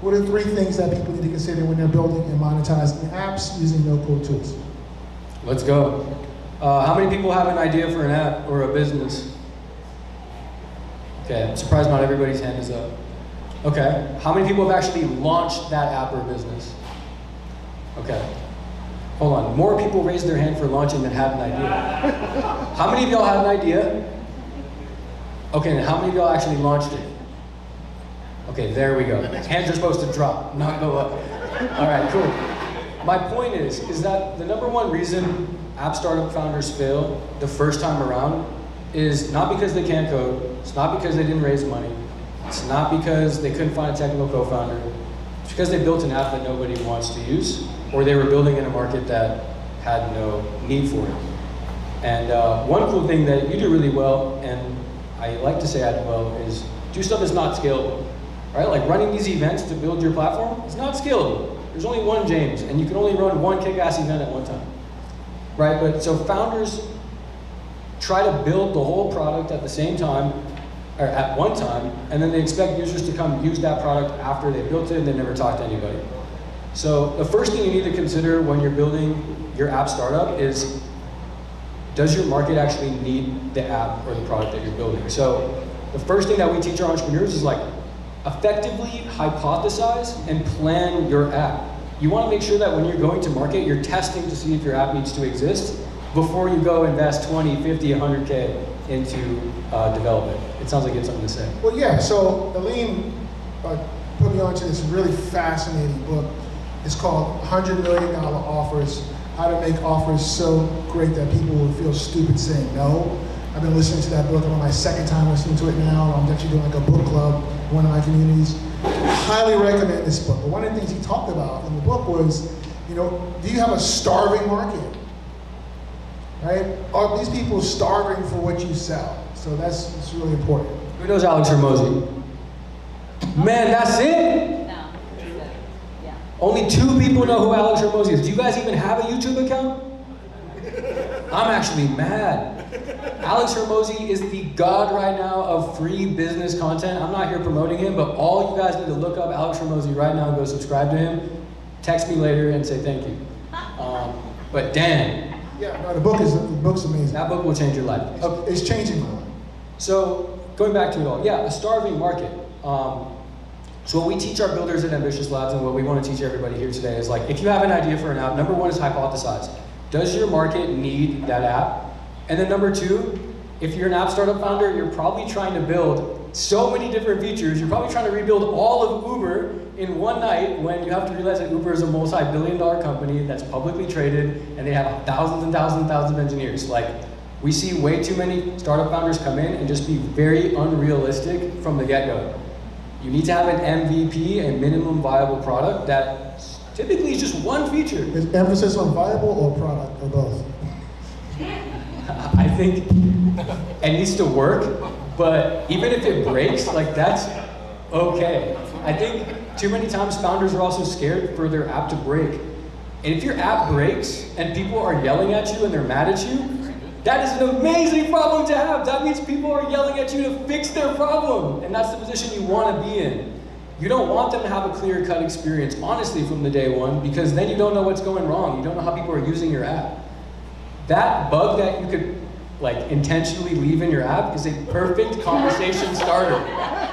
what are 3 things that people need to consider when they're building and monetizing apps using no-code tools? Let's go. How many people have an idea for an app or a business? Okay, I'm surprised not everybody's hand is up. Okay, how many people have actually launched that app or business? Okay, hold on. More people raised their hand for launching than had an idea. How many of y'all had an idea? Okay, and how many of y'all actually launched it? Okay, there we go. Hands are supposed to drop, not go up. All right, cool. My point is that the number one reason app startup founders fail the first time around is not because they can't code, it's not because they didn't raise money, it's not because they couldn't find a technical co-founder, it's because they built an app that nobody wants to use, or they were building in a market that had no need for it. And one cool thing that you do really well, and I like to say I do well, is do stuff that's not scalable. Right? Like running these events to build your platform is not scalable. There's only one James, and you can only run one kick-ass event at one time. Right? But so founders try to build the whole product at the same time, or at one time, and then they expect users to come use that product after they built it and they never talk to anybody. So the first thing you need to consider when you're building your app startup is, does your market actually need the app or the product that you're building? So the first thing that we teach our entrepreneurs is like, effectively hypothesize and plan your app. You want to make sure that when you're going to market, you're testing to see if your app needs to exist before you go invest 20, 50, 100K into development. It sounds like you have something to say. Well, yeah, so Alim put me onto this really fascinating book. It's called $100 Million Offers, How to Make Offers So Great That People Will Feel Stupid Saying No. I've been listening to that book. I'm on my 2nd time listening to it now. I'm actually doing like a book club in one of my communities. I highly recommend this book. But one of the things he talked about in the book was, do you have a starving market? Right? Are these people starving for what you sell? So it's really important. Who knows Alex Hormozy? Man, that's it? No. Yeah. Only 2 people know who Alex Hormozy is. Do you guys even have a YouTube account? I'm actually mad. Alex Hormozy is the god right now of free business content. I'm not here promoting him, but all you guys need to look up Alex Hormozy right now and go subscribe to him. Text me later and say thank you. But damn. Yeah, no, the book's amazing. That book will change your life. It's changing my life. So going back to it all, yeah, a starving market. So what we teach our builders at Ambitious Labs and what we want to teach everybody here today is like, if you have an idea for an app, number 1 is hypothesize. Does your market need that app? And then number 2, if you're an app startup founder, you're probably trying to build so many different features. You're probably trying to rebuild all of Uber in one night when you have to realize that Uber is a multi-billion-dollar company that's publicly traded and they have thousands and thousands and thousands of engineers. Like, we see way too many startup founders come in and just be very unrealistic from the get-go. You need to have an MVP, a minimum viable product that typically is just one feature. Is emphasis on viable or product or both? I think it needs to work, but even if it breaks, like that's okay. I think too many times founders are also scared for their app to break. And if your app breaks and people are yelling at you and they're mad at you, that is an amazing problem to have. That means people are yelling at you to fix their problem. And that's the position you want to be in. You don't want them to have a clear-cut experience, honestly, from the day one, because then you don't know what's going wrong. You don't know how people are using your app. That bug that you could intentionally leave in your app is a perfect conversation starter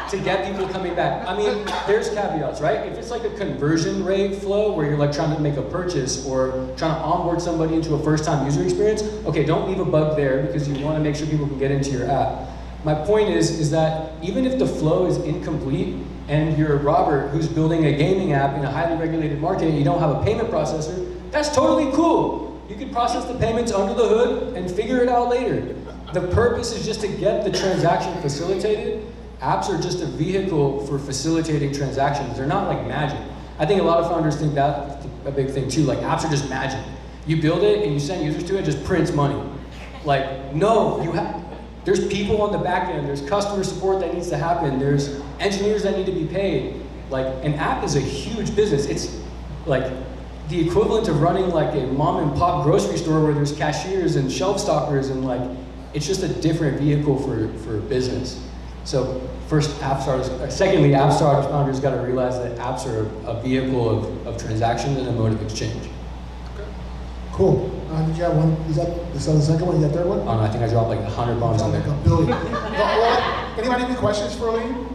to get people coming back. I mean, there's caveats, right? If it's like a conversion rate flow where you're trying to make a purchase or trying to onboard somebody into a first-time user experience, okay, don't leave a bug there because you want to make sure people can get into your app. My point is that even if the flow is incomplete and you're Robert who's building a gaming app in a highly regulated market and you don't have a payment processor, that's totally cool. You can process the payments under the hood and figure it out later. The purpose is just to get the transaction facilitated. Apps are just a vehicle for facilitating transactions. They're not like magic. I think a lot of founders think that's a big thing too. Like apps are just magic. You build it and you send users to it, it just prints money. Like, no, there's people on the back end, there's customer support that needs to happen, there's engineers that need to be paid. Like, an app is a huge business. It's like the equivalent of running like a mom and pop grocery store where there's cashiers and shelf stockers and it's just a different vehicle for business. So first app starters, secondly, app starters founders got to realize that apps are a vehicle of transactions and a mode of exchange. Cool. Did you have one? Is that the second one? You got third one? I don't know, I think I dropped like 100 bombs on Like there. a billion. Well, anybody have any questions for Alim?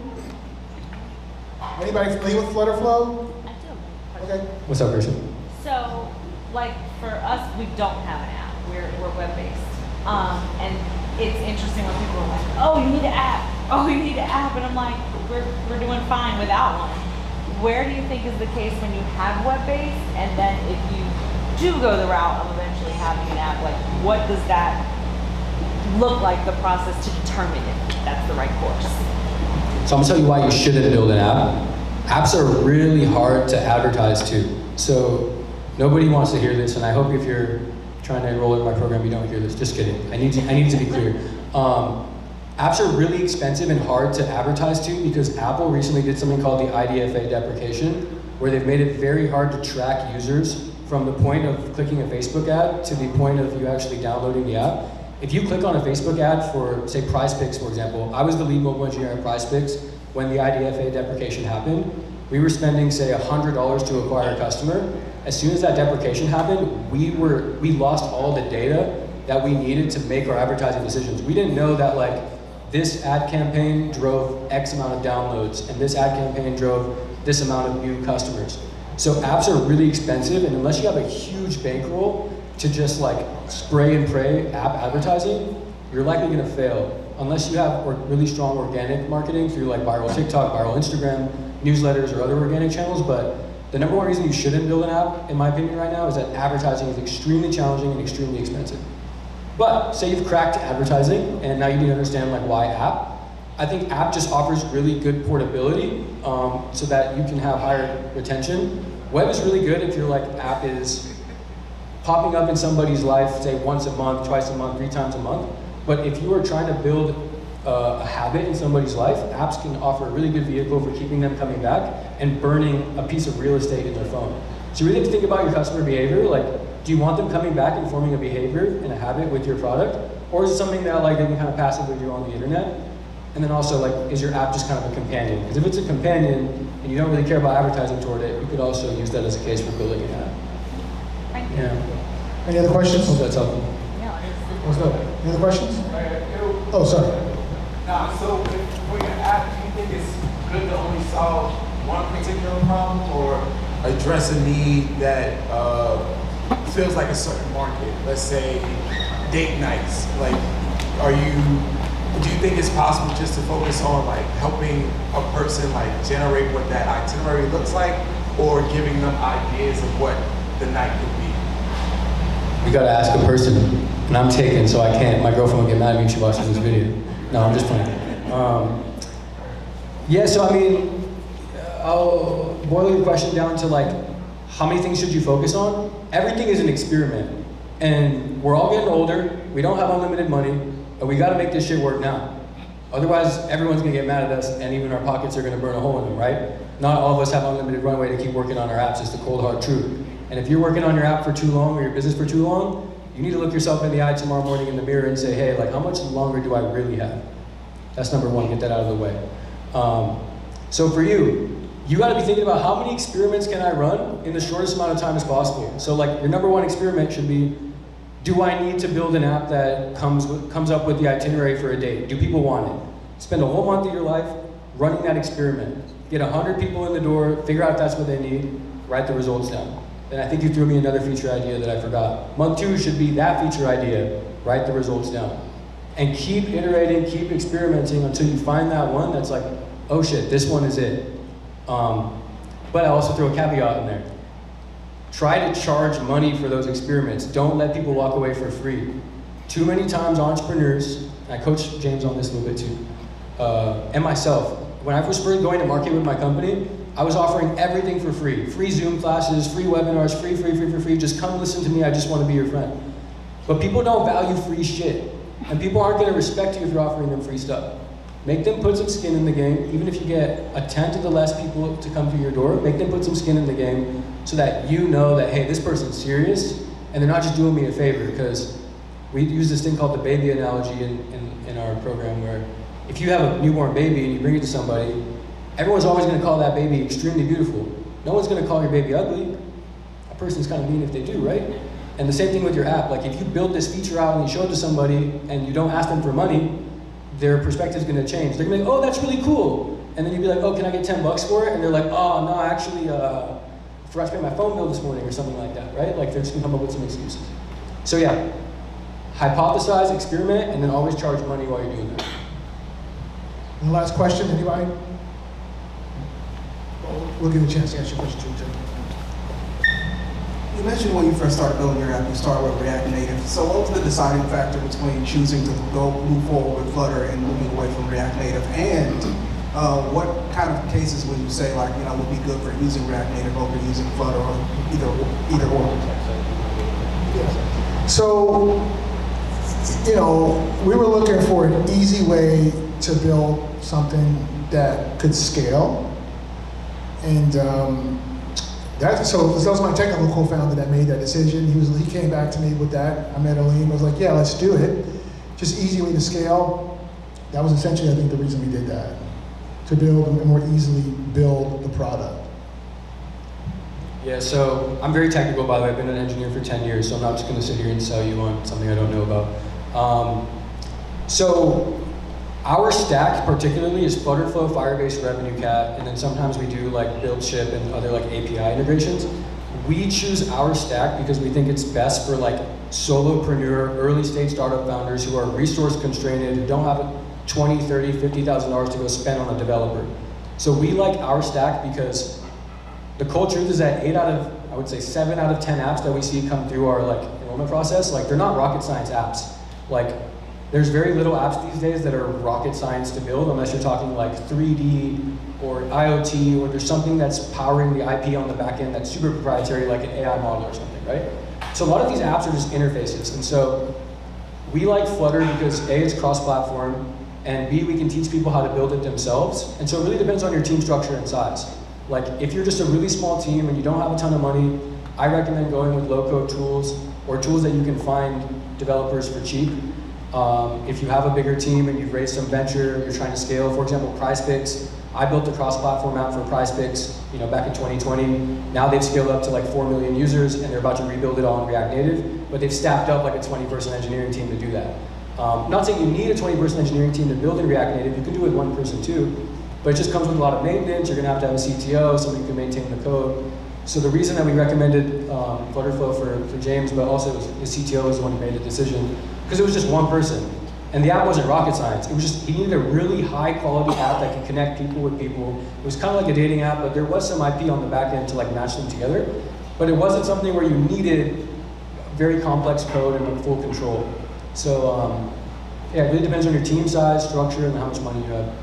Anybody familiar with Flutter Flow? I do. Okay. What's up, Christian? So, like for us, we don't have an app. We're web-based, and it's interesting when people are like, "Oh, you need an app. Oh, you need an app," and I'm like, "We're doing fine without one." Where do you think is the case when you have web-based, and then if you do go the route of eventually having an app, like what does that look like? The process to determine if that's the right course. So I'm gonna tell you why you shouldn't build an app. Apps are really hard to advertise to. So nobody wants to hear this, and I hope if you're trying to enroll in my program, you don't hear this. Just kidding. I need to be clear. Apps are really expensive and hard to advertise to because Apple recently did something called the IDFA deprecation, where they've made it very hard to track users from the point of clicking a Facebook ad to the point of you actually downloading the app. If you click on a Facebook ad for, say, PrizePicks, for example, I was the lead mobile engineer at PrizePicks when the IDFA deprecation happened. We were spending, say, $100 to acquire a customer. As soon as that deprecation happened, we lost all the data that we needed to make our advertising decisions. We didn't know that like this ad campaign drove X amount of downloads and this ad campaign drove this amount of new customers. So apps are really expensive, and unless you have a huge bankroll to just like spray and pray app advertising, you're likely gonna fail. Unless you have really strong organic marketing through like viral TikTok, viral Instagram, newsletters, or other organic channels. But the number one reason you shouldn't build an app, in my opinion right now, is that advertising is extremely challenging and extremely expensive. But say you've cracked advertising, and now you need to understand like why app. I think app just offers really good portability so that you can have higher retention. Web is really good if your like app is popping up in somebody's life, say once a month, twice a month, 3 times a month. But if you are trying to build a habit in somebody's life, apps can offer a really good vehicle for keeping them coming back and burning a piece of real estate in their phone. So you really have to think about your customer behavior. Like, do you want them coming back and forming a behavior and a habit with your product? Or is it something that like they can kind of passively do on the internet? And then also, like, is your app just kind of a companion? Because if it's a companion and you don't really care about advertising toward it, you could also use that as a case for building an app. Thank you. Yeah. Any other questions? Hope that's helpful. No, What's up? Any other questions? Oh, sorry. Now, so for your app, do you think it's good to only solve one particular problem or address a need that feels like a certain market? Let's say date nights. Like, do you think it's possible just to focus on like helping a person like generate what that itinerary looks like, or giving them ideas of what the night could be? You gotta ask a person, and I'm taken, so I can't. My girlfriend will get mad at me if she watches this video. No, I'm just playing. Yeah, so I mean, I'll boil your question down to like, how many things should you focus on? Everything is an experiment, and we're all getting older. We don't have unlimited money, and we gotta make this shit work now. Otherwise, everyone's gonna get mad at us, and even our pockets are gonna burn a hole in them, right? Not all of us have unlimited runway to keep working on our apps. It's the cold hard truth. And if you're working on your app for too long or your business for too long, you need to look yourself in the eye tomorrow morning in the mirror and say, hey, like, how much longer do I really have? That's number one, get that out of the way. So for you, you gotta be thinking about how many experiments can I run in the shortest amount of time as possible. So like, your number one experiment should be, do I need to build an app that comes up with the itinerary for a date? Do people want it? Spend a whole month of your life running that experiment. Get 100 people in the door, figure out if that's what they need, write the results down. Then I think you threw me another feature idea that I forgot. Month 2 should be that feature idea, write the results down. And keep iterating, keep experimenting until you find that one that's like, oh shit, this one is it. But I also throw a caveat in there. Try to charge money for those experiments. Don't let people walk away for free. Too many times entrepreneurs, and I coach James on this a little bit too, and myself, when I first started going to market with my company, I was offering everything for free. Free Zoom classes, free webinars, free. Just come listen to me, I just want to be your friend. But people don't value free shit. And people aren't going to respect you if you're offering them free stuff. Make them put some skin in the game. Even if you get a tenth of the less people to come through your door, make them put some skin in the game so that you know that, hey, this person's serious and they're not just doing me a favor. Because we use this thing called the baby analogy in our program where if you have a newborn baby and you bring it to somebody, everyone's always going to call that baby extremely beautiful. No one's going to call your baby ugly. A person's kind of mean if they do, right? And the same thing with your app. Like if you build this feature out and you show it to somebody and you don't ask them for money, their perspective is going to change. They're going to be like, oh, that's really cool. And then you'd be like, oh, can I get $10 for it? And they're like, oh, no, actually, I forgot to pay my phone bill this morning or something like that, right? Like they're just going to come up with some excuses. So yeah, hypothesize, experiment, and then always charge money while you're doing that. And the last question, anybody? We'll give you a chance to ask your question too. You mentioned when you first started building your app, you started with React Native. So what was the deciding factor between choosing to move forward with Flutter and moving away from React Native? And what kind of cases would you say would be good for using React Native over using Flutter or either or? So, we were looking for an easy way to build something that could scale. And that was my technical co-founder that made that decision. He came back to me with that. I met Alim, I was like, yeah, let's do it. Just easy way to scale. That was essentially, I think, the reason we did that. To build and more easily build the product. Yeah, so I'm very technical, by the way. I've been an engineer for 10 years, so I'm not just going to sit here and sell you on something I don't know about. So our stack particularly is Flutterflow, Firebase, Revenue Cat, and then sometimes we do like build ship and other like API integrations. We choose our stack because we think it's best for like solopreneur, early stage startup founders who are resource constrained, who don't have $20, $30, $50,000 to go spend on a developer. So we like our stack because the cold truth is that 7 out of 10 apps that we see come through our like enrollment process, like they're not rocket science apps. Like there's very little apps these days that are rocket science to build unless you're talking like 3D or IoT or there's something that's powering the IP on the back end that's super proprietary like an AI model or something, right? So a lot of these apps are just interfaces. And so we like Flutter because A, it's cross-platform, and B, we can teach people how to build it themselves. And so it really depends on your team structure and size. Like if you're just a really small team and you don't have a ton of money, I recommend going with low-code tools or tools that you can find developers for cheap. If you have a bigger team and you've raised some venture, you're trying to scale, for example, PrizePicks. I built a cross-platform app for PrizePicks, back in 2020. Now they've scaled up to like 4 million users and they're about to rebuild it all in React Native, but they've staffed up like a 20-person engineering team to do that. Not saying you need a 20-person engineering team to build in React Native, you can do it with one person too, but it just comes with a lot of maintenance. You're gonna have to have a CTO, somebody who can maintain the code. So the reason that we recommended Flutterflow for James, but also his CTO was the one who made the decision, because it was just one person. And the app wasn't rocket science. It was just, he needed a really high quality app that could connect people with people. It was kind of like a dating app, but there was some IP on the back end to like match them together. But it wasn't something where you needed very complex code and full control. So yeah, it really depends on your team size, structure, and how much money you have.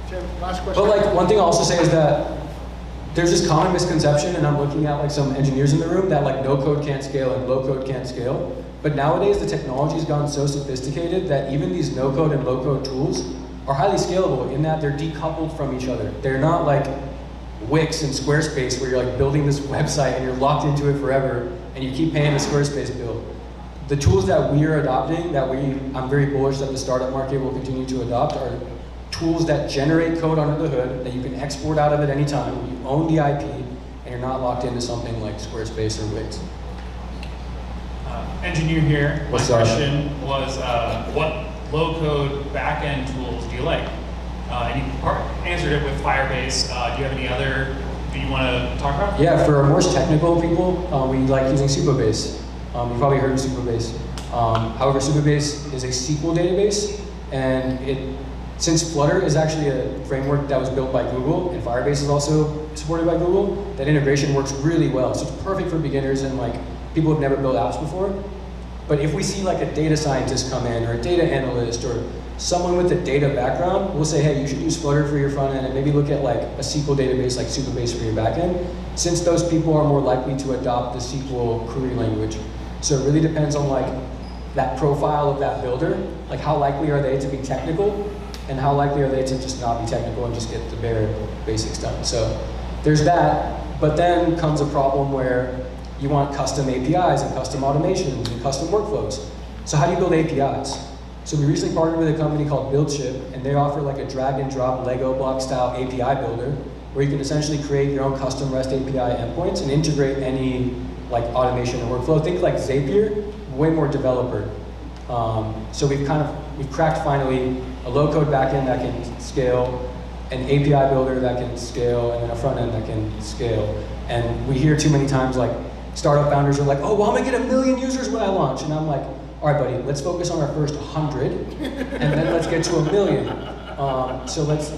Jim, last question. But like one thing I'll also say is that there's this common misconception, and I'm looking at like some engineers in the room, that like no code can't scale and low code can't scale. But nowadays the technology's gotten so sophisticated that even these no code and low code tools are highly scalable in that they're decoupled from each other. They're not like Wix and Squarespace where you're like building this website and you're locked into it forever and you keep paying the Squarespace bill. The tools that we are adopting, I'm very bullish that the startup market will continue to adopt, are tools that generate code under the hood that you can export out of at any time. You own the IP and you're not locked into something like Squarespace or Wix. Engineer here. What's My up? question was, what low-code back-end tools do you like? And you answered it with Firebase. Do you have any other you want to talk about? Yeah, for our more technical people, we like using Supabase. You've probably heard of Supabase. However, Supabase is a SQL database, and since Flutter is actually a framework that was built by Google, and Firebase is also supported by Google, that integration works really well. So it's perfect for beginners and like people who've never built apps before. But if we see like a data scientist come in, or a data analyst, or someone with a data background, we'll say, hey, you should use Flutter for your front end, and maybe look at like a SQL database like Supabase for your back end, since those people are more likely to adopt the SQL query language. So it really depends on like that profile of that builder, like how likely are they to be technical, and how likely are they to just not be technical and just get the bare basics done. So there's that, but then comes a problem where you want custom APIs and custom automations and custom workflows. So how do you build APIs? So we recently partnered with a company called BuildShip, and they offer like a drag and drop Lego block style API builder, where you can essentially create your own custom REST API endpoints and integrate any like automation or workflow. Think like Zapier, way more developer. So we've cracked finally a low-code backend that can scale, an API builder that can scale, and then a front end that can scale. And we hear too many times like startup founders are like, oh, well, I'm gonna get 1 million users when I launch. And I'm like, all right, buddy, let's focus on our first 100, and then let's get to 1 million. So let's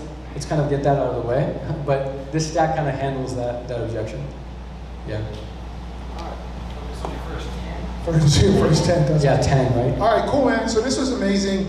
kind of get that out of the way. But this stack kind of handles that objection. Yeah. First 10 doesn't. Yeah, 10, right? All right, cool, man. So this was amazing.